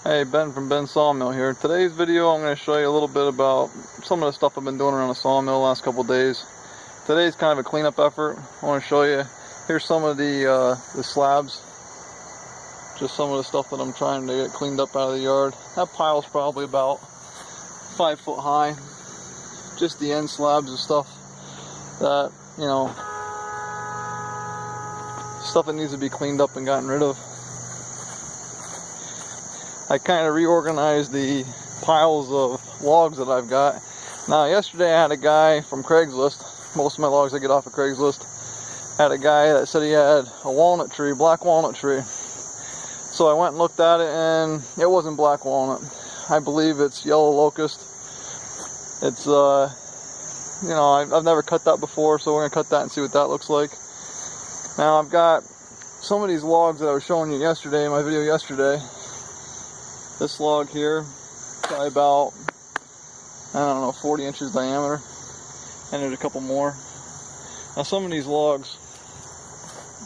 Hey, Ben from Ben's Sawmill here. Today's video I'm going to show you a little bit about some of the stuff I've been doing around the sawmill the last couple of days. Today's kind of a cleanup effort. I want to show you, here's some of the slabs. Just some of the stuff that I'm trying to get cleaned up out of the yard. That pile's probably about 5 foot high. Just the end slabs and stuff that, stuff that needs to be cleaned up and gotten rid of. I kind of reorganized the piles of logs that I've got. Now, yesterday I had a guy from Craigslist. Most of my logs I get off of Craigslist. Had a guy that said he had a walnut tree, black walnut tree. So I went and looked at it, and it wasn't black walnut. I believe it's yellow locust. It's I've never cut that before, so we're gonna cut that and see what that looks like. Now, I've got some of these logs that I was showing you yesterday in my video yesterday. This log here, probably about, 40 inches diameter, and there's a couple more. Now, some of these logs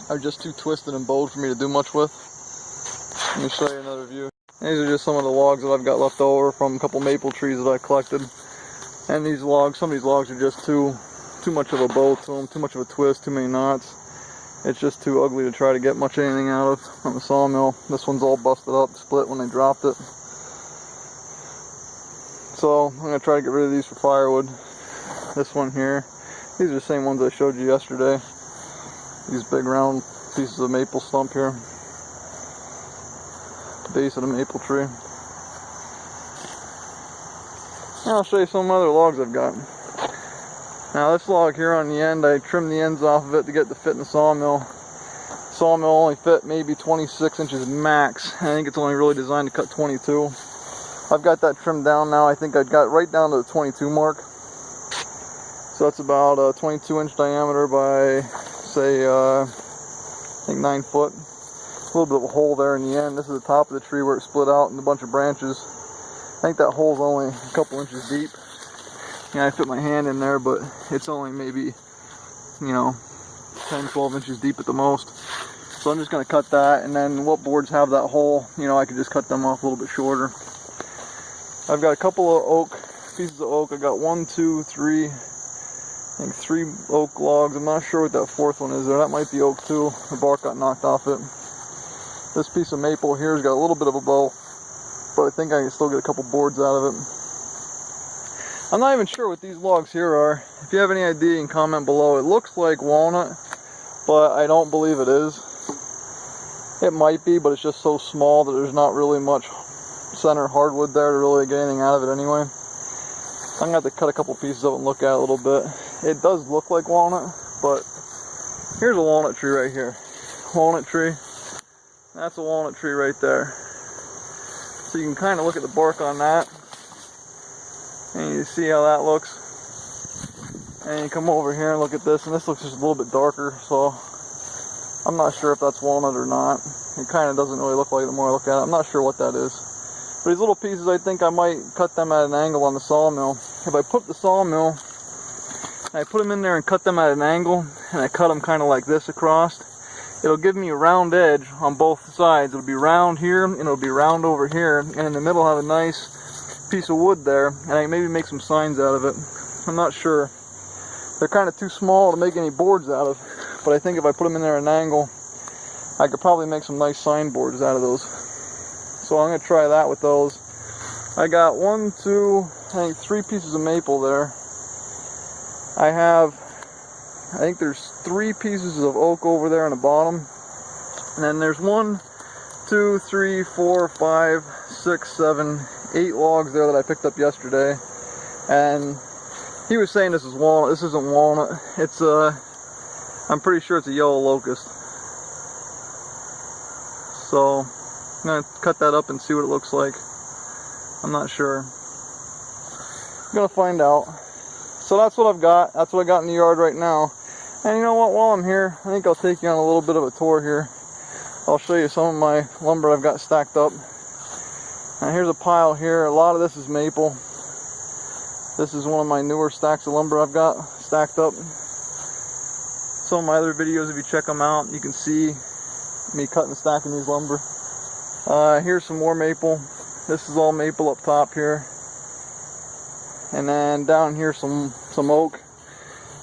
are just too twisted and bowed for me to do much with. Let me show you another view. These are just some of the logs that I've got left over from a couple maple trees that I collected. And these logs, some of these logs are just too much of a bow to them, too much of a twist, too many knots. It's just too ugly to try to get much anything out of on the sawmill. This one's all busted up, split when they dropped it. So I'm going to try to get rid of these for firewood. This one here, these are the same ones I showed you yesterday. These big round pieces of maple stump here. Base of the maple tree. Now I'll show you some other logs I've got. Now, this log here on the end, I trimmed the ends off of it to get it to fit in the sawmill. Sawmill only fit maybe 26 inches max. I think it's only really designed to cut 22. I've got that trimmed down now. I think I got right down to the 22 mark. So that's about a 22 inch diameter by, say, I think 9 foot. A little bit of a hole there in the end. This is the top of the tree where it split out in a bunch of branches. I think that hole's only a couple inches deep. Yeah, I fit my hand in there, but it's only maybe, 10, 12 inches deep at the most. So I'm just going to cut that, and then what boards have that hole, I could just cut them off a little bit shorter. I've got a couple of pieces of oak. I got 1, 2, 3, I think 3 oak logs. I'm not sure what that fourth one is there. That might be oak too. The bark got knocked off it. This piece of maple here has got a little bit of a bow, but I think I can still get a couple boards out of it. I'm not even sure what these logs here are. If you have any idea, you can comment below. It looks like walnut, but I don't believe it is. It might be, but it's just so small that there's not really much center hardwood there to really get anything out of it anyway. I'm going to have to cut a couple pieces of it and look at it a little bit. It does look like walnut, but here's a walnut tree right here. Walnut tree. That's a walnut tree right there. So you can kind of look at the bark on that. And you see how that looks. And you come over here and look at this, and this looks just a little bit darker, so I'm not sure if that's walnut or not. It kind of doesn't really look like it the more I look at it. I'm not sure what that is. But these little pieces, I think I might cut them at an angle on the sawmill. If I put the sawmill, and I put them in there and cut them at an angle, and I cut them kind of like this across, it'll give me a round edge on both sides. It'll be round here, and it'll be round over here, and in the middle I'll have a nice piece of wood there, and I can maybe make some signs out of it. I'm not sure. They're kind of too small to make any boards out of, but I think if I put them in there at an angle, I could probably make some nice sign boards out of those. So I'm going to try that with those. I got 3 pieces of maple there. I think there's 3 pieces of oak over there on the bottom, and then there's 1, 2, 3, 4, 5, 6, 7, 8 logs there that I picked up yesterday, and he was saying this is walnut. This isn't walnut. It's I'm pretty sure it's a yellow locust. So I'm gonna cut that up and see what it looks like. I'm not sure. I'm gonna find out. So that's what I've got. That's what I got in the yard right now. And you know what? While I'm here, I think I'll take you on a little bit of a tour here. I'll show you some of my lumber I've got stacked up. Now here's a pile here. A lot of this is maple. This is one of my newer stacks of lumber I've got stacked up. Some of my other videos, if you check them out, you can see me cutting and stacking these lumber. Here's some more maple. This is all maple up top here. And then down here some oak.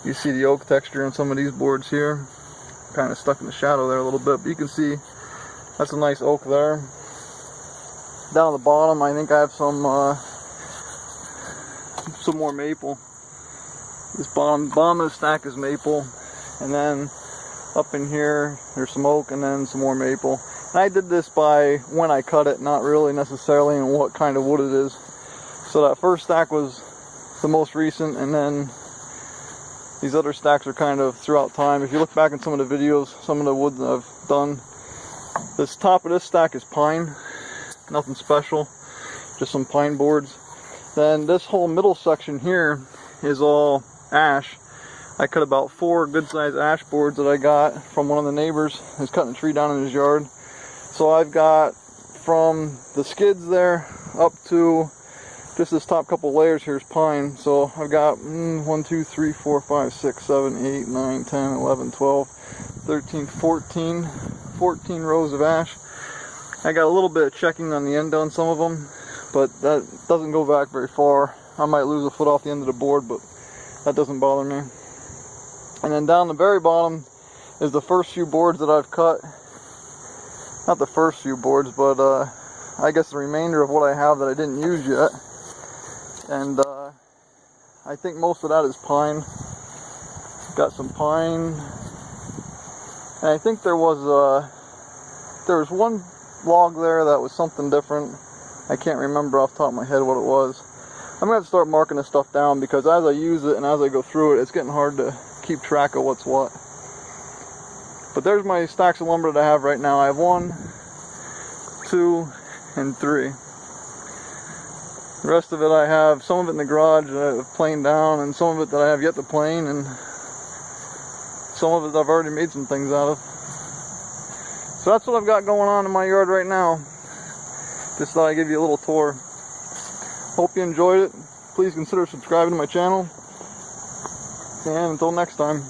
You see the oak texture on some of these boards here. Kind of stuck in the shadow there a little bit, but you can see that's a nice oak there. Down at the bottom, I think I have some more maple. This bottom of the stack is maple, and then up in here there's some oak and then some more maple. And I did this by when I cut it, not really necessarily in what kind of wood it is. So that first stack was the most recent, and then these other stacks are kind of throughout time. If you look back in some of the videos, some of the wood that I've done, this top of this stack is pine, nothing special, just some pine boards. Then this whole middle section here is all ash. I cut about 4 good-sized ash boards that I got from one of the neighbors who's cutting a tree down in his yard. So I've got from the skids there up to just this top couple layers here is pine. So I've got 1, 2, 3, 4, 5, 6, 7, 8, 9, 10, 11, 12, 13, 14 rows of ash. I got a little bit of checking on the end on some of them, but that doesn't go back very far. I might lose a foot off the end of the board, but that doesn't bother me. And then down the very bottom is the first few boards that I've cut. Not the first few boards, but I guess the remainder of what I have that I didn't use yet. And I think most of that is pine. Got some pine. And I think there was one log there that was something different. I can't remember off the top of my head what it was. I'm going to have to start marking this stuff down, because as I use it and as I go through it, it's getting hard to keep track of what's what. But there's my stacks of lumber that I have right now. I have 1, 2, and 3. The rest of it I have, some of it in the garage that I've planed down, and some of it that I have yet to plane, and some of it I've already made some things out of. So that's what I've got going on in my yard right now. Just thought I'd give you a little tour. Hope you enjoyed it. Please consider subscribing to my channel. And until next time.